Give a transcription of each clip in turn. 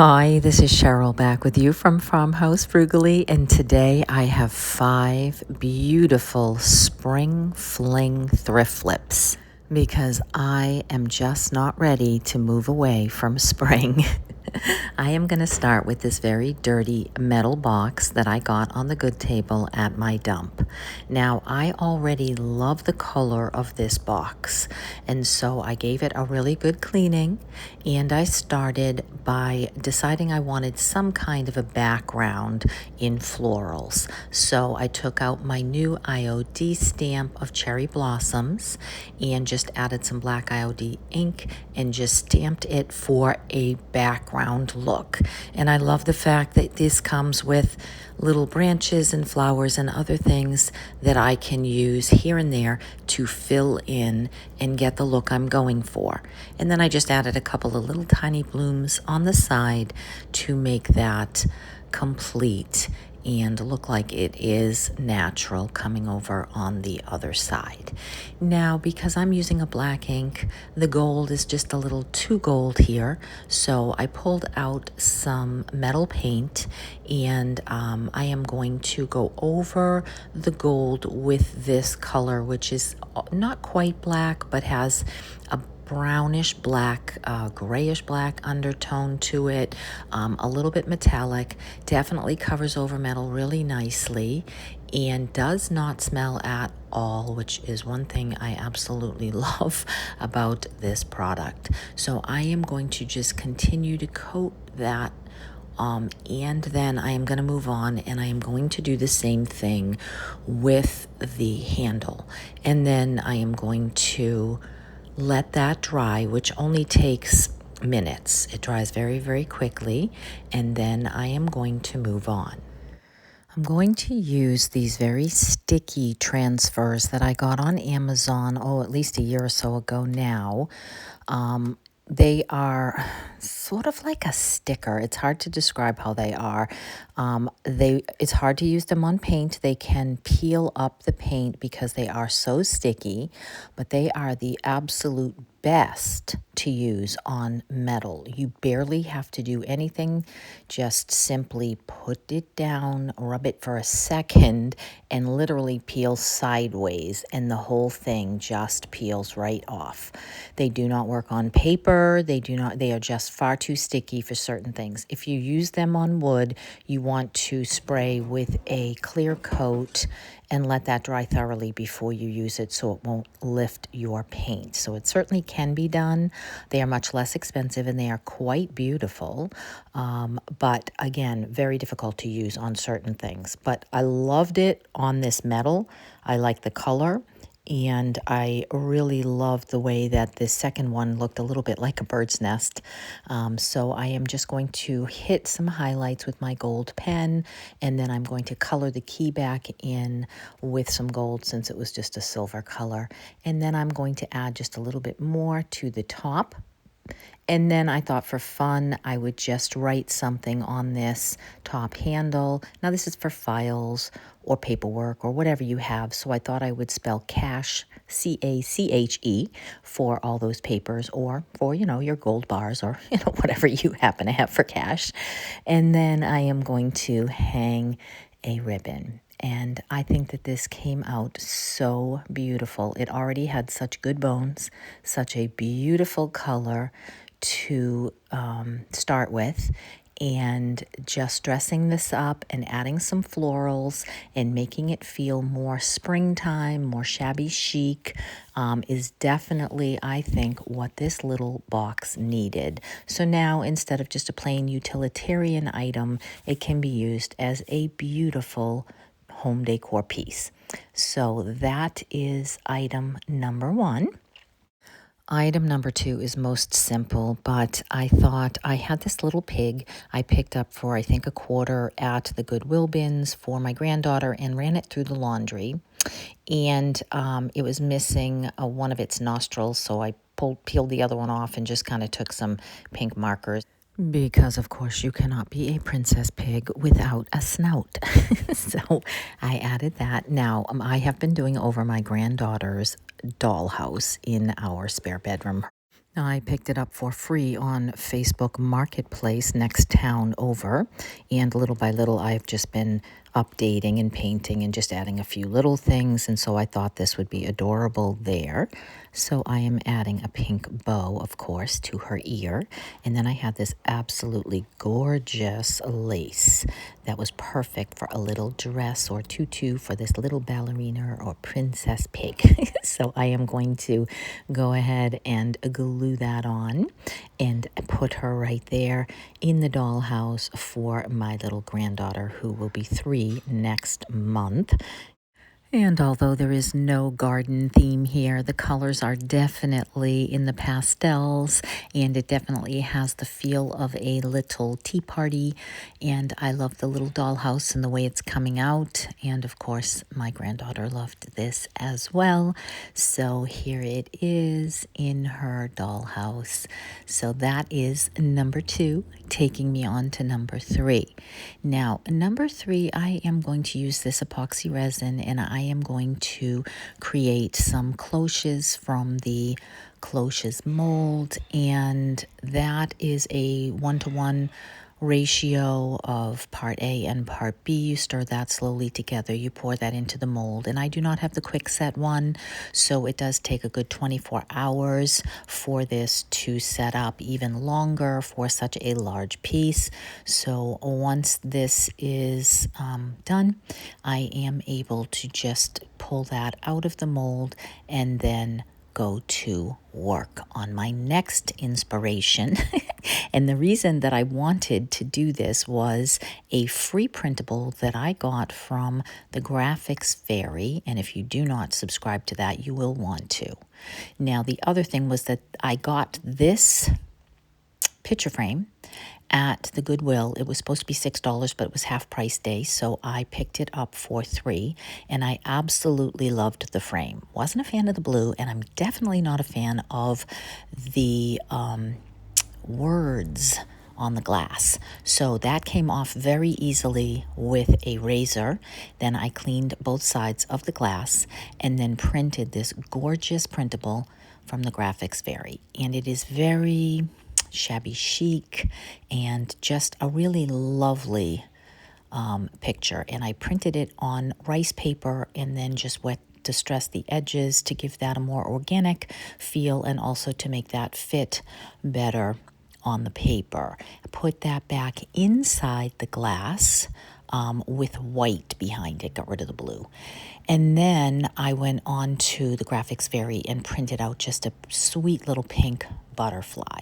Hi, this is Cheryl back with you from Farmhouse, Frugally, and today I have 5 beautiful spring fling thrift flips because I am just not ready to move away from spring. I am going to start with this very dirty metal box that I got on the good table at my dump. Now, I already love the color of this box, and so I gave it a really good cleaning, and I started by deciding I wanted some kind of a background in florals. So I took out my new IOD stamp of cherry blossoms and just added some black IOD ink and just stamped it for a background look. And I love the fact that this comes with little branches and flowers and other things that I can use here and there to fill in and get the look I'm going for. And then I just added a couple of little tiny blooms on the side to make that complete and look like it is natural coming over on the other side. Now, because I'm using a black ink, the gold is just a little too gold here, so I pulled out some metal paint, and I am going to go over the gold with this color, which is not quite black, but has a brownish black, grayish black undertone to it, a little bit metallic, definitely covers over metal really nicely, and does not smell at all, which is one thing I absolutely love about this product. So I am going to just continue to coat that, and then I am going to move on and I am going to do the same thing with the handle. And then I am going to let that dry, which only takes minutes. It dries very, very quickly, and then I am going to move on. I'm going to use these very sticky transfers that I got on Amazon, at least a year or so ago now. They are sort of like a sticker. It's hard to describe how they are. It's hard to use them on paint. They can peel up the paint because they are so sticky, but they are the absolute best to use on metal. You barely have to do anything. Just simply put it down, rub it for a second, and literally peel sideways, and the whole thing just peels right off. They do not work on paper. They are just far too sticky for certain things. If you use them on wood, you want to spray with a clear coat and let that dry thoroughly before you use it so it won't lift your paint. So it certainly can be done. They are much less expensive and they are quite beautiful. But again, very difficult to use on certain things. But I loved it on this metal. I like the color. And I really loved the way that the second one looked a little bit like a bird's nest. So I am just going to hit some highlights with my gold pen, and then I'm going to color the key back in with some gold since it was just a silver color. And then I'm going to add just a little bit more to the top. And then I thought for fun, I would just write something on this top handle. Now this is for files or paperwork or whatever you have. So I thought I would spell cash, C-A-C-H-E, for all those papers, or for, your gold bars, or, whatever you happen to have for cash. And then I am going to hang a ribbon. And I think that this came out so beautiful. It already had such good bones, such a beautiful color to start with, and just dressing this up and adding some florals and making it feel more springtime, more shabby chic, is definitely, I think, what this little box needed. So now, instead of just a plain utilitarian item, it can be used as a beautiful home decor piece. So that is item number 1. Item number 2 is most simple, but I thought I had this little pig I picked up for, I think, $1 at the Goodwill bins for my granddaughter and ran it through the laundry. And it was missing one of its nostrils, so I peeled the other one off and just kind of took some pink markers. Because, of course, you cannot be a princess pig without a snout. So I added that. Now, I have been doing over my granddaughter's dollhouse in our spare bedroom. I picked it up for free on Facebook Marketplace next town over, and little by little I've just been updating and painting and just adding a few little things, and so I thought this would be adorable there. So I am adding a pink bow, of course, to her ear, and then I had this absolutely gorgeous lace that was perfect for a little dress or tutu for this little ballerina or princess pig. So I am going to go ahead and glue that on and put her right there in the dollhouse for my little granddaughter who will be 3 next month. And although there is no garden theme here, the colors are definitely in the pastels, and it definitely has the feel of a little tea party. And I love the little dollhouse and the way it's coming out. And of course, my granddaughter loved this as well. So here it is in her dollhouse. So that is number 2, taking me on to number 3. Now, number 3, I am going to use this epoxy resin, and I am going to create some cloches from the cloches mold, and that is a 1-to-1 ratio of part A and part B. You stir that slowly together. You pour that into the mold. And I do not have the quick set one, so it does take a good 24 hours for this to set up, even longer for such a large piece. So once this is done, I am able to just pull that out of the mold and then go to work on my next inspiration. And the reason that I wanted to do this was a free printable that I got from the Graphics Fairy. And if you do not subscribe to that, you will want to. Now, the other thing was that I got this picture frame at the Goodwill. It was supposed to be $6, but it was half price day, so I picked it up for $3, and I absolutely loved the frame. Wasn't a fan of the blue, and I'm definitely not a fan of the words on the glass. So that came off very easily with a razor. Then I cleaned both sides of the glass and then printed this gorgeous printable from the Graphics Fairy. And it is very shabby chic and just a really lovely picture. And I printed it on rice paper and then just wet distress the edges to give that a more organic feel and also to make that fit better on the paper. Put that back inside the glass with white behind it, got rid of the blue. And then I went on to the Graphics Fairy and printed out just a sweet little pink butterfly.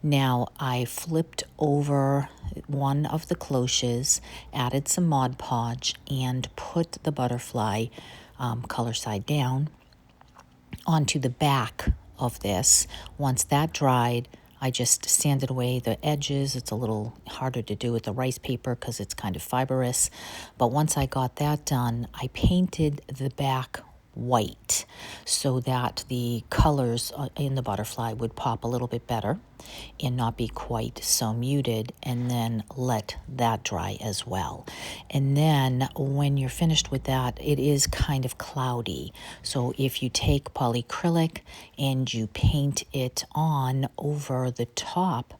Now I flipped over one of the cloches, added some Mod Podge, and put the butterfly color side down onto the back of this. Once that dried, I just sanded away the edges. It's a little harder to do with the rice paper because it's kind of fibrous. But once I got that done, I painted the back white so that the colors in the butterfly would pop a little bit better and not be quite so muted, and then let that dry as well. And then when you're finished with that, it is kind of cloudy. So if you take polyacrylic and you paint it on over the top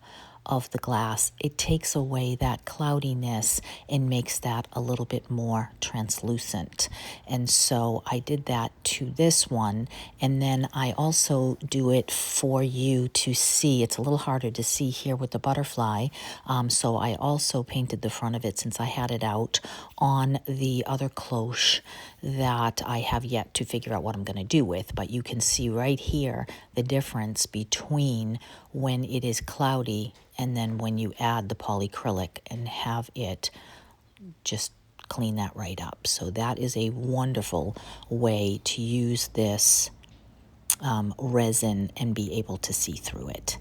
of the glass, it takes away that cloudiness and makes that a little bit more translucent. And so I did that to this one, and then I also do it for you to see. It's a little harder to see here with the butterfly, so I also painted the front of it since I had it out on the other cloche that I have yet to figure out what I'm going to do with. But you can see right here the difference between when it is cloudy and then when you add the polyacrylic and have it just clean that right up. So that is a wonderful way to use this resin and be able to see through it.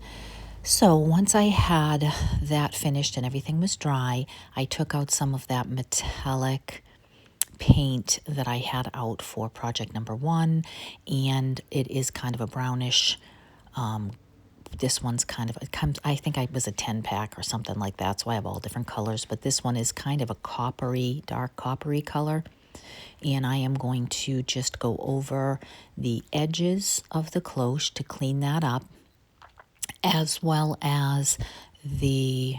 So once I had that finished and everything was dry, I took out some of that metallic paint that I had out for project number 1, and it is kind of a brownish. This one's kind of, it comes, I think I was a 10-pack or something like that, so I have all different colors, but this one is kind of a coppery, dark coppery color. And I am going to just go over the edges of the cloche to clean that up. as well as the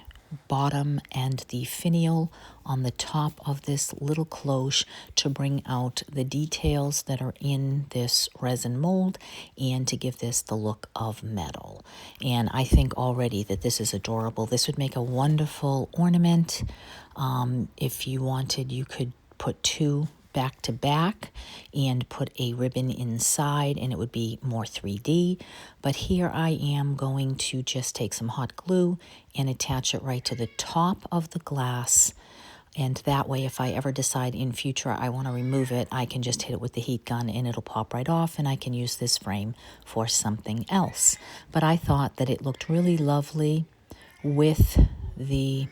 bottom and the finial on the top of this little cloche to bring out the details that are in this resin mold and to give this the look of metal. And I think already that this is adorable. This would make a wonderful ornament. If you wanted, you could put two back to back and put a ribbon inside and it would be more 3D. But here I am going to just take some hot glue and attach it right to the top of the glass. And that way, if I ever decide in future I want to remove it, I can just hit it with the heat gun and it'll pop right off and I can use this frame for something else. But I thought that it looked really lovely with the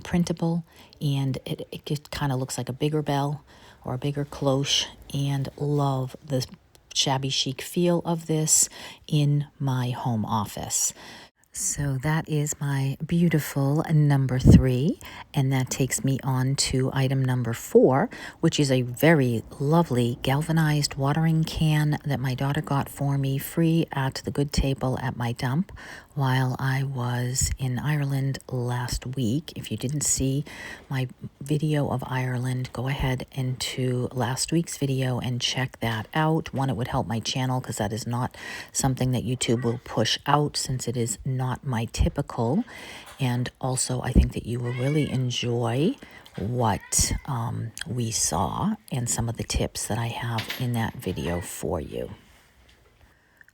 printable, and it kind of looks like a bigger bell or a bigger cloche, and love the shabby chic feel of this in my home office. So that is my beautiful number 3, and that takes me on to item number 4, which is a very lovely galvanized watering can that my daughter got for me free at the good table at my dump while I was in Ireland last week. If you didn't see my video of Ireland, go ahead into last week's video and check that out. One, it would help my channel because that is not something that YouTube will push out since it is not my typical. And also, I think that you will really enjoy what we saw and some of the tips that I have in that video for you.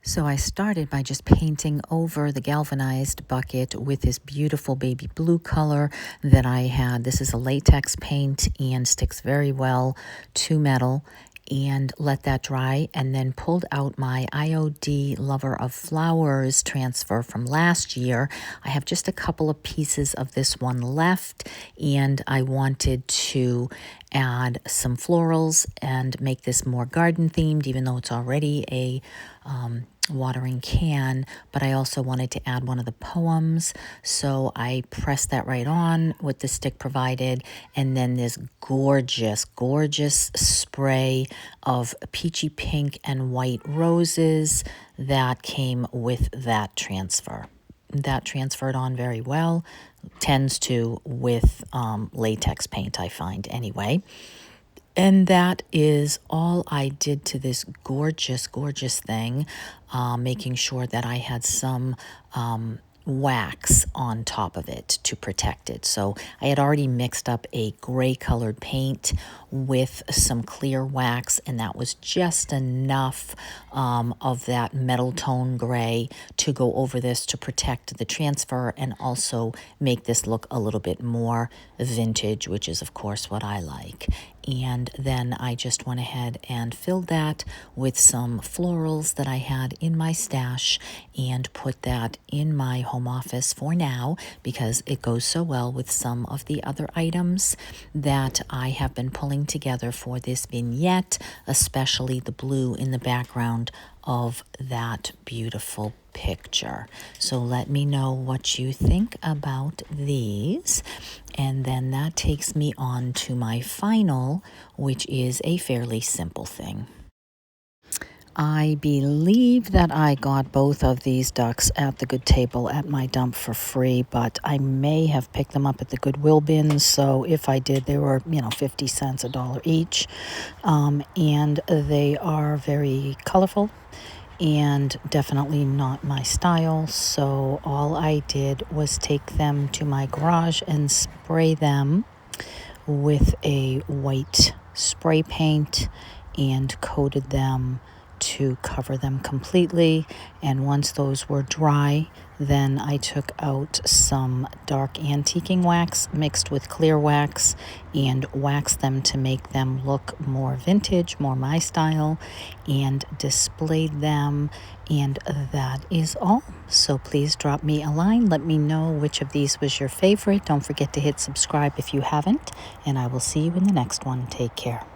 So I started by just painting over the galvanized bucket with this beautiful baby blue color that I had. This is a latex paint and sticks very well to metal, and let that dry, and then pulled out my IOD Lover of Flowers transfer from last year. I have just a couple of pieces of this one left, and I wanted to add some florals and make this more garden themed, even though it's already a watering can, but I also wanted to add one of the poems, so I pressed that right on with the stick provided, and then this gorgeous spray of peachy pink and white roses that came with that transfer. That transferred on very well, tends to with latex paint, I find anyway. And that is all I did to this gorgeous thing, making sure that I had some wax on top of it to protect it. So I had already mixed up a gray colored paint with some clear wax, and that was just enough of that metal tone gray to go over this to protect the transfer and also make this look a little bit more vintage, which is of course what I like. And then I just went ahead and filled that with some florals that I had in my stash and put that in my home office for now because it goes so well with some of the other items that I have been pulling together for this vignette, especially the blue in the background of that beautiful picture. So let me know what you think about these. And then that takes me on to my final, which is a fairly simple thing. I believe that I got both of these ducks at the good table at my dump for free, but I may have picked them up at the Goodwill bin. So if I did, they were, 50 cents, $1 each. And they are very colorful and definitely not my style. So all I did was take them to my garage and spray them with a white spray paint and coated them to cover them completely. And once those were dry, then I took out some dark antiquing wax mixed with clear wax and waxed them to make them look more vintage, more my style, and displayed them. And that is all. So please drop me a line. Let me know which of these was your favorite. Don't forget to hit subscribe if you haven't, and I will see you in the next one. Take care.